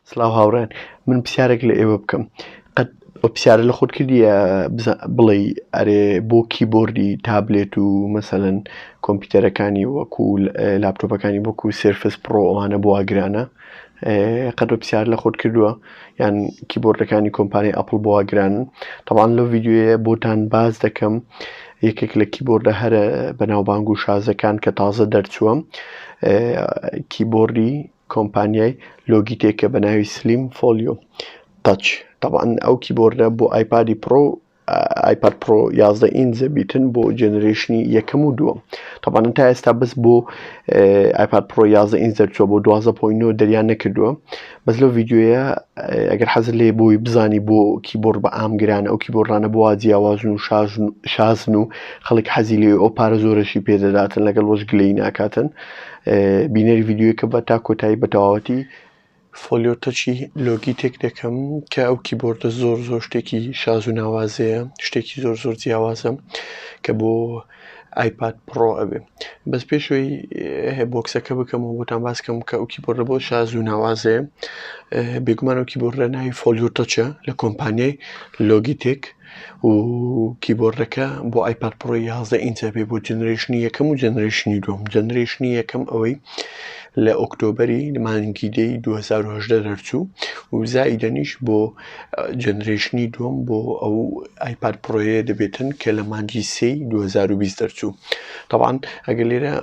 سڵاو هاوڕێن، من پرسیارێک لە ئێوە بکەم. قەت پرسیارە لە خۆت کردیە بڵێ ئەرێ بۆ کیبۆردی تابلێت و مەسەلەن کۆمپیوتەرەکانی وەکو لاپتۆپەکانی وەکو سرفس پرۆ ئەوانە بۆ گرانە؟ قەت پرسیار لە خۆت کردووە یان کیبۆردەکانی کۆمپانیای ئەپڵ بۆ گرانن؟ تەواان لەو ڤیددیۆیە بۆتان باز دەکەم یەکێک لە کیبۆردە هەرە بەناوبانگ و شازەکان کە تازە دەرچووە، کیبۆردی کۆمپانیای لۆگیتێکە بە ناوی سلیم فۆلیۆ تەچ. تەواان ئەو کیبۆردە بۆ ئایپادی پرۆ ئایپاد پرۆ 11 ئینچە بیتن بۆ جێنەرێشنی یەکەم و دووەم. تەواان تا ئێستا بەس بۆ ئایپاد پرۆ 11 ئینچ دەرچووە، بۆ 12.9 دەریان نەکردووە. بەس لەو ڤیددیۆیە ئەگەر حەزت لێ بۆی بزانی بۆ کیبۆرد بە ئام گرانە، ئەو کیبۆردانە بۆ وا جیاوازن و شازن و خەڵک حەزی لێ ئەو پارە زۆرەشی پێدەداتن لەگەڵ وەش گلەی ناکاتن. بینەری ڤیددیۆیەکە بە تا کۆتایی بە تەواوەتی فۆلیۆ تەچی لۆگیتێک دەکەم کە ئەو کیبۆردە زۆر شتێکی شاز و ناوازەیە، شتێکی زۆر جیاوازە کە بۆ ئایپاد پرۆ ئەبێ. بەس پێشەوەی بۆکسەکە بکەم و بۆتان باس بکەم کە ئەو کیبۆردە بۆ شاز و ناوازەیە، بێگومان ئەو کیبۆردە ناوی فۆلیۆ تەچە لە کۆمپانیای لۆگیتێک و کیبۆردەکە بۆ ئایپاد پرۆ 11 ئینچە بێ بۆ جێنەرێشنی یەکەم و جێنەرێشنی دووەم. جێنەرێشنی یەکەم ئەوەی لە ئۆکتۆبەری مانگی دەی 2010 دەرچوو و زائیدەنیش بۆ جێنەرێشنی دووەم بۆ ئەو ئایپاد پرۆیە دەبێتن کە لە مانگی سێی 2020 دەرچوو. تەواان ئەگەر لێرە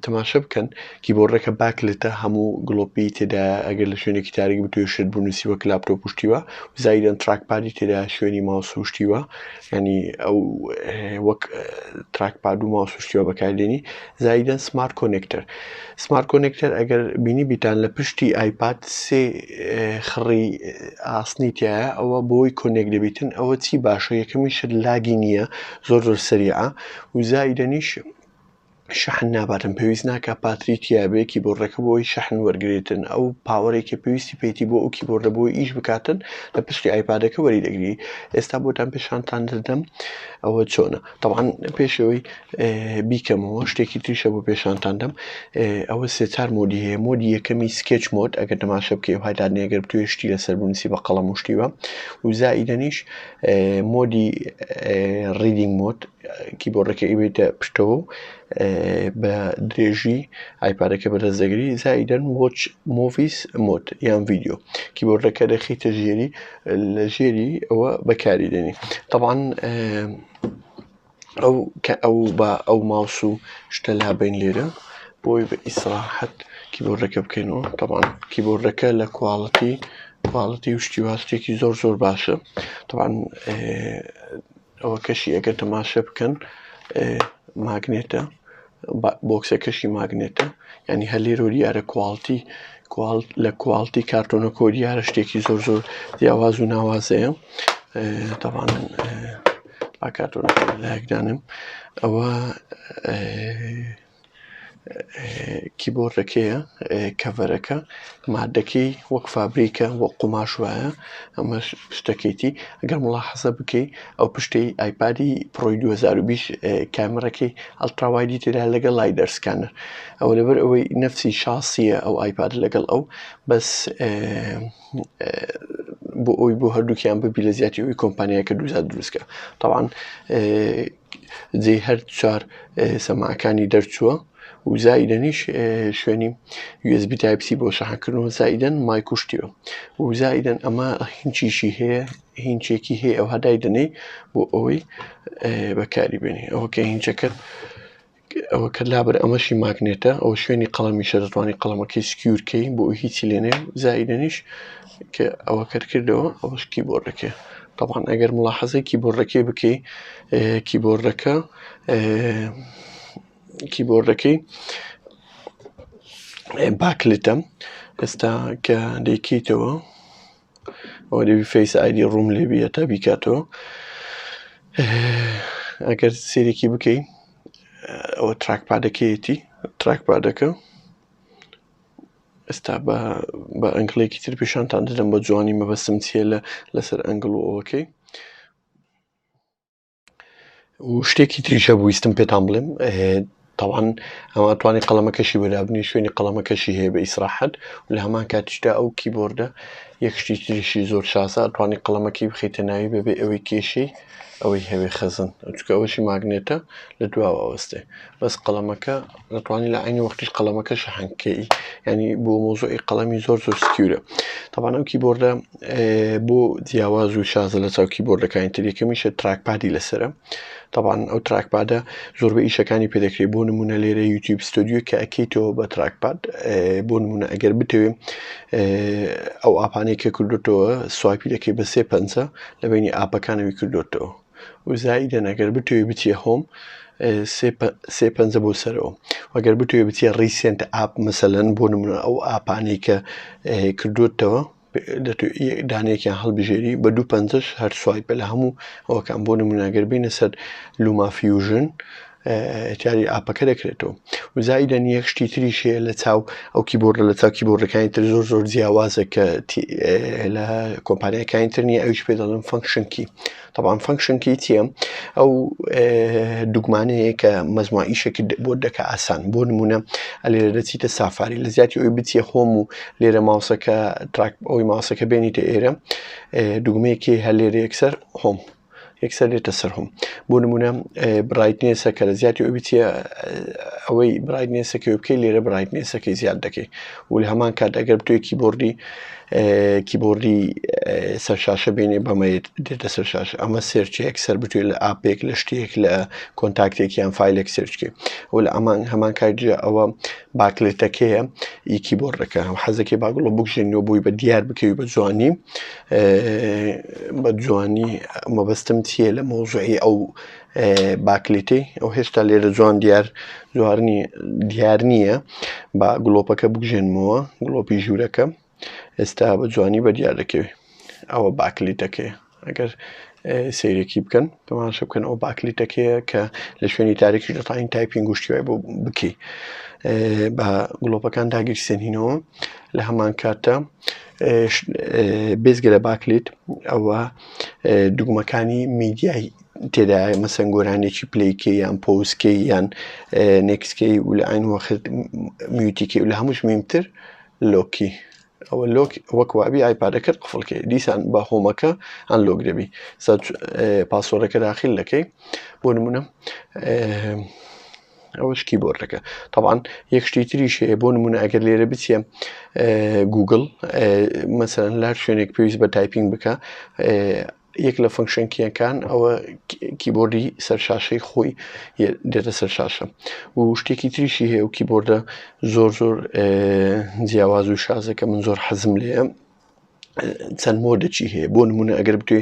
تەماشە بکەن کیبۆردەکە باکلێتە هەموو گڵۆپی تێدا، ئەگەر لە شوێنێکی تاریک بتوێ شت بنووسی وەک لاپتۆپ پشتیوە، زائیدەن تراکپادی تێدا شوێنی ماوس و شتیوە، ینی ئەو وەک تراکپاد و ماوس و شتیوە بەکاردێنی. زائیدەن سمارت کۆنێکتەر. سمارت کۆنێکتەر ئەگەر بینی بیتان لە پشتی ئایپاد سێ خڕی ئاسنی تایە، ئەوە بۆی کۆنێک دەبێتن. ئەوە چی باشە؟ یەکەمیشت لاگی نییە، زۆر سەریعە و زائیدەنیش شەحن ناباتن، پێویست ناکە پاتری تیابێ کیبۆردەکە بۆی شەحن وەرگێتن. ئەو پاوەڕێکە پێویستی پێیتی بۆ ئەو کیبۆردە بۆی ئیش بکاتن لە پشتی ئایپادەکە وەری دەگری. ئێستا بۆتان پیشانتان دەدەم ئەوە چۆنە. تەواان پێشەوەی بیکەمەوە شتێکی تریشە بۆ پیشانتان دەم. ئەوە سێ-چار مۆدی هەیە. مۆدی یەکەمی سکێچ مۆد، ئەگەر تەماشە بکەی هایدادنی ئەگەر بتوێ شتی لەسەر بنووسی بە قەڵەم و شتیوە، و زائیدەنیش مۆدی ریدینگ مۆد، کیبۆردەکە ئیبێتە پشتەوە بە درێژی ئایپادەکە بەدەست دەگری. زائیدەن وۆچ موڤیس مۆد یان ڤیدیۆ، کیبۆردەکە دەخیتە ژێری، لە ژێری ئەوە بەکاری دێنی. تەواان ئەو ماوس و شتە لابین لێرە بۆی بە ئیسراحەت کیبۆردەکە بکەینەوە. تەواان کیبۆردەکە لە کواڵەتی و شتیوە شتێکی زۆر باشە. تەواان ئەوە کەشی ئەگەر تەماشە بکەن ماگنێتە، بۆکسەکەشی ماگنێتە، ینی هەر لێرە دیارە لە کواڵتی کارتۆنەکە دیارە شتێکی زۆر جیاواز و ناوازەیە. تەواان با کارتۆنەکە لایەکدانم. ئەوە کیبۆردەکەیە، کەڤەرەکە مادەکەی وەک فابریکە وەک قوماش وایە. ئەمە شتەکەیتی ئەگەر مڵاحەزە بکەی ئەو پشتەی ئایپادی پرۆی 2020 کامێرەکەی ئەڵتراوایدی تێدا لەگەڵ لایدەر سکانەر. ئەوە لەبەر ئەوەی نەفسی شاسیە ئەو ئایپاد لەگەڵ ئەو، بەس بۆ ئەوی بۆ هەردووکیان ببی لە زیاتی ئەوی کۆمپانیایەکە دووزات دروستکە. تەواان جێی هەر چوار سەماعەکانی دەرچووە و زائیدەنیش شوێنی USB Type-C بۆ شەحنکردنەوە، زائیدەن مایک و شتیوە، و زائیدەن ئەمە هینچیشی هەیە، هینچێکی هەیە ئەو هەدای دەنێ بۆ ئەوەی بەکاری بێنی. ئەوە کە هینچەکەت ئەوە کە لابەر ئەمەشی ماگنێتە، ئەو شوێنی قەڵەمیشە دەتوانانی قەڵەمەکەی سکیورکەی بۆ ئەو هیچی لێنێ. زائیدەنیش کە ئەوە کردەوە ئەوەش کیبۆردەکە. تەواان ئەگەر مڵاحەزەی کیبۆردەکەی بکەی، کیبۆردەکەی باکلێتە. ئێستا کە دەیکەیتەوە ئەوە دەبی فەیس ئایدی ڕووم لێبی تا بیکاتەوە. ئەگەر سێرێکی بکەی ئەوە تراکپادەکەیەتی، تراکپادەکە ئێستا بە ئەنگڵێکی تر پیشانتان دەدەم بە جوانی مەبەستم چیە لەسەر ئەنگڵ و ئەوەکەی. و شتێکی تریشە بویستم پێتان بڵێم، طبعا ئەمە توانی قەڵەمەکەشی وەرابنی شوێنی قەڵەمەکەشی هەیە بە ئیسراحەت و لە هەمان کاتیشدا ئەو کیبۆردە یەک شتی تریشی زۆر شاسە توانی قەڵەمەکەی بخیتە ناوی بەبێ ئەوەی کێشەی ئەوەی هەوێ خەزن چکە ئەوەشی ماگنێتە لە دواوە ئەوەستێ بەس قەڵەمەکە دەتوانانی لە عینی وەختیش قەڵەمەکە شەحنکەی ینی بۆ مۆزۆی قەڵەمی زۆر سکیورە طبعا ئەو کیبۆردە بۆ جیاواز و شازە لە چاو کیبۆردەکانی تر یەکەمیشە تراکپادی لەسرە طبعا ئەو تراکپادە زۆربەی ئیشەکانی پێدەکرێت بۆ نمونە لێرە یوتیوب ستودیو کە ئەکەیتەوە بە تراکپاد بۆ نمونە ئەگەر بتەوێ ئەو ئاپانەی کە کردوتەوە سوایپی دەکەی بە 3 پەنجە لە بینی ئاپەکانەوەی کردوتەوە و زائیدەن ئەگەر بتوێ بچیە هۆم 3 پەنجە بۆ سەرەوە وەگەر بتوێ بچیە ڕیسێنت ئاپ مەسەلەن بۆ نمونە ئەو ئاپانەی کە کردوتەوە دانەیەکیان هەڵبژێری بە 2 پەنجەش هەر سوایپە لە هەموو ئەوەکان بۆ نمونەگەر بینە سەر لوما فیوژن تیاری ئاپەکە دەکرێتەوە و زائیدەن یەک شتی تریش هەیە لە چاو ئەو کیبۆردە لە چاو کیبۆردەکانی تر زۆر جیاوازە کە لە کۆمپانیەکانی تر نیە ئەویش پێ دەڵێن فەنکشن کی طبعا فەنکشن کی چییە ئەو دوگمانەیە کە مەزموعە ئیشێکی بۆ دەکە ئاسان بۆ نمونە لێرە دەچیتە سافاری لە زیاتی ئەوی بچیە هۆم و لێرە ماوسەکە ئەوی ماوسەکە بێنیتە ئێرە دوگمەیەکی هەر لێرە یەکسەر هۆم یەکسەر لێتە سەر هۆم بۆ نمونە برایتنێسە کە لە زیاتی ئەوی بچیە ئەوەی برایتنێسەکەی بکەی لێرە برایتنێسەکەی زیاد دەکەی و لە هەمان کات ئەگەر بتوێ کیبۆردی سەرشاشە بینێ بەمە دێتە سەرشاشە ئەمە سێرچێک سەر بتوێت لە ئاپێک لە شتێک لە کۆنتاکتێکیان فیلێک سێرچکێ و لە هەمان کاتجا ئەوە باکلێتەکەیە ئی کیبۆردەکە حەزەکەی باگوڵە بکژێنەوە بووی بە دیار بکەوی بە جوانی مەبەستم چییە لە مۆزوعی ئەو باکلیتی ئەو هێشتا لێرە جوان دیار نییە با گڵۆپەکە بگژێنمەوە گڵۆپی ژوورەکە ئێستا بە جوانی بە دیار دەکەوێت ئەوە باکلیتەکەیە ئەگەر سیرێکی بکەن پێمانشە بکەن ئەو باکلیتەکەیە کە لە شوێنی تارێکی دەتوانین تایپینگ گوشتیوای بۆ بکەی بە گڵۆپەکان داگیرسێنینەوە لە هەمان کاتە بێزگە لە باکلیت ئەوە دوگمەکانی میدیای تێدایە مەسەن گۆرانێکی پلەیکەی یان پۆزکەی یان نێکسکەی و لە ئاین وەخت میوتیکەی و لە هەمووش مهمتر لۆکی ئەوە لۆک وەکوابی ئایپادەکەت قفڵکەی دیسان بە هۆمەکە ئەن لۆک دەبی پاسۆرەکە داخل دەکەی بۆ نمونە ئەوەش کیبۆردەکە طبعا یەک شتی تریش هەیە بۆ نمونە ئەگەر لێرە بچێ گوگل مەسەلەن لار شوێنێک پێویست بە تایپینگ بکە یەک لە فەنکشنکیەکان ئەوە کیبۆردی سەرشاشەی خۆی دێتە سەرشاشە و شتێکی تریشی هەیە و کیبۆردە زۆر جیاواز و شازەکە من زۆر حەزم لێە چەند مۆدەچی هەیە بۆ نمونە ئەگەر بتوێ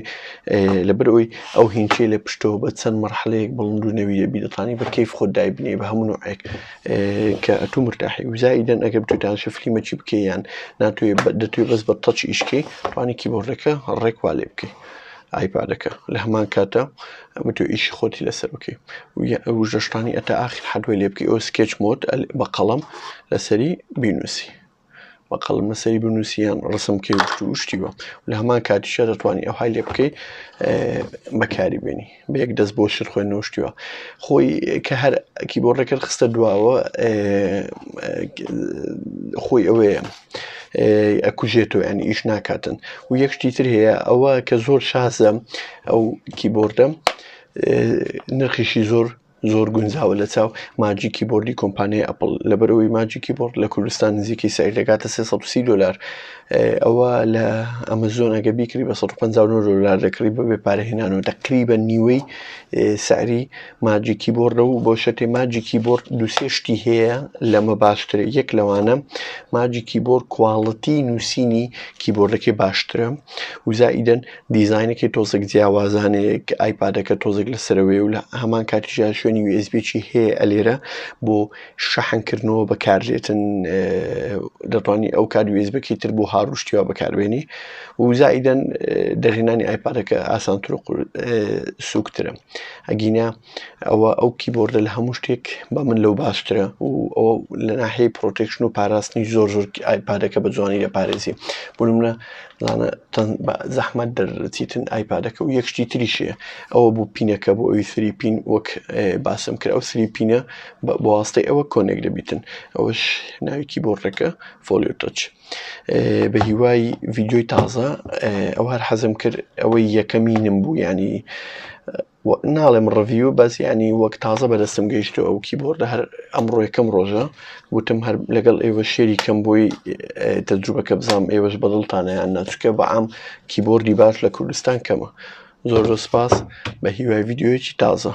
لەبەرەوەی ئەو هینچەی لە پشتەوە بە چەند مەرحەلەیەک بڵند و نەوی دەبی دەتوانی بە کەیف خۆت دایبنێ بە هەموو نوعێک کە ئەتوو مرتاحی و زائیدەن ئەگەر بتوێتان فلیمەکی بکەی یان دەتوێت بەس بە تەچ ئیشکەی توانی کیبۆردەکە ڕێک وا لێ بکەی ئایپادەکە لە هەمان کاتە بتوێ ئیشی خۆتی لەسەر بکەی و ژەشتانی ئەتا ئاخر حەدوای لێ بکەی ئەو سکێچ مۆد بە قەڵەم لەسەری بینووسی بە قەڵەم لەسەری بنووسیان ڕسمکەی شتیوە لە هەمان کاتیشە دەتوانانی ئەو های لێ بکەی بەکاری بێنی بە یەک دەست بۆ شر خوێندنەوە شتیوە خۆی کە هەر کیبۆردەکەت خستە دواوە خۆی ئەوەیە ئەکوژێتەوە ینی ئیش ناکاتن و یەک شتی تر هەیە ئەوە کە زۆر شازە ئەو کیبۆردە نرخیشی زۆر گونجاوە لە چاو ماجی کیبۆردی کۆمپانیای ئەپڵ لەبەرەوەی ماجی کیبۆرد لە کوردستان نزیکی سەیر دەکاتە $330 ئەوە لە ئەمەزۆن ئەگە بیکری بە $159 دەکڕی بە بێپارەهێنانەوە تقریبا نیوەی سعری ماجی کیبۆردە و بۆ شەتێ ماجی کیبۆرد دووسێ شتی هەیە لەمە باشترە یەک لەوانە ماجی کیبۆرد کواڵەتی نووسینی کیبۆردەکەی باشترە و زائیدەن دیزاینەکەی تۆزێک جیاوازانەیە ئایپادەکە تۆزێک لەسەرەوەی و لە هەمان کاتیژیان شوێنی USB-چی هەیە ئەلێرە بۆ شەحنکردنەوە بەکاردێتن دەتوانی ئەو کات USB-کەی تر بۆ هاڕوشتیوە بەکاربێنی و زائیدەن دەرهێنانی ئایپادەکە ئاسانتر و سووکترە ئەگینە ئەو کیبۆردە لە هەموو شتێک بە من لەو باشترە و ئەو لە ناحەیە پرۆتێکشن و پاراستنی زۆر ئایپادەکە بە جوانی دەپارێزی بۆ نمونە زەحمەت دەرچیتن ئایپادەکە و یەک شتی تریشەیە ئەوە بۆ پینەکە بۆ ئەوی 3 پین وەک باسم کرد ئەو سری پینە بە واستەی ئەوە کۆنێک دەبیتن. ئەوەش ناوی کیبۆردەکە فۆلیۆ تەچ. بە هیوای ڤیدیۆی تازە ئەو هەر حەزم کرد ئەوەی یەکەمینم بوو، ینی ناڵێم ڕڤیو، بەس ینی وەک تازە بەدەستم گەیشتەوە ئەو کیبۆردە، هەر ئەمڕۆ یەکەم ڕۆژە وتم هەر لەگەڵ ئێوە شێری کەم بۆی تەجروبەکە بزانم ئێوەش بەدڵتانە یان نا، چونکە بەعام کیبۆردی باش لە کوردستان کەمە. زۆر سوپاس، بە هیوای ڤیدیۆیەکی تازە.